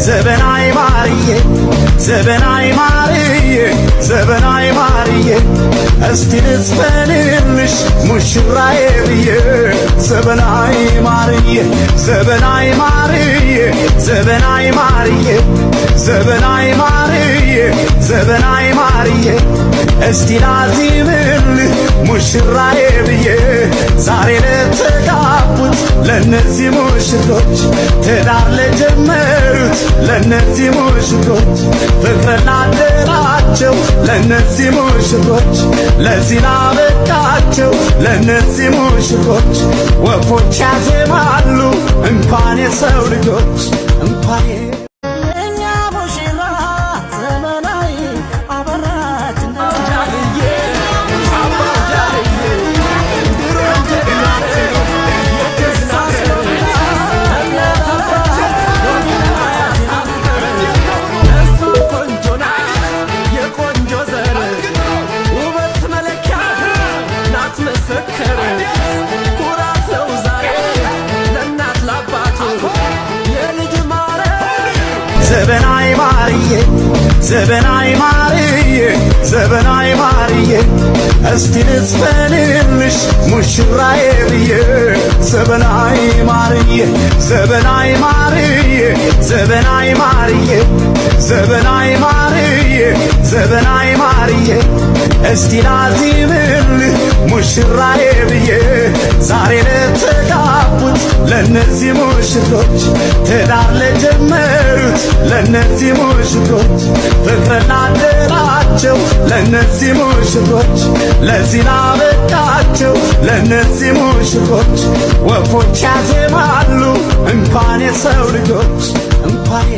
ዘበናይ ማርዬ ዘበናይ ማርዬ ዘበናይ ማርዬ እስቲ ልዝፈንልሽ ሙሽራዬ ብዬ ዘበናይ ማርዬ ዘበናይ ማርዬ ዘበናይ ማርዬ ዘበናይ ማርዬ ዘበናይ ማርዬ እስቲ ላዚምልህ ሙሽራዬ ብዬ ዛሬ ለተጋቡት ለነዚህ ሙሽሮች ትዳር ለጀመሩት ለነዚህ ሙሽሮች ፍቅር ላደራቸው ለነዚህ ሙሽሮች ለዚህ ላበቃቸው ለነዚህ ሙሽሮች ወፎች ያዜማሉ እንኳን የሰው ልጆች እንኳን ዘበናይ ማርዬ ዘበናይ ማርዬ ዘበናይ ማርዬ እስቲ ልዝፈንልሽ ሙሽራዬ ብዬ ዘበናይ ማርዬ ዘበናይ ማርዬ ዘበናይ ማርዬ ዘበናይ ማርዬ ዘበናይ ማርዬ እስቲ ላዚምልህ ሙሽራዬ ብዬ ዛሬ ለተጋቡት ለነዚህ ሙሽሮች ትዳር ለጀመሩት ለነዚህ ሙሽሮች ፍቅር ላደራቸው ለነዚህ ሙሽሮች ለዚህ ላበቃቸው ለነዚህ ሙሽሮች ወፎች ያዜማሉ እንኳን የሰው ልጆች እንኳን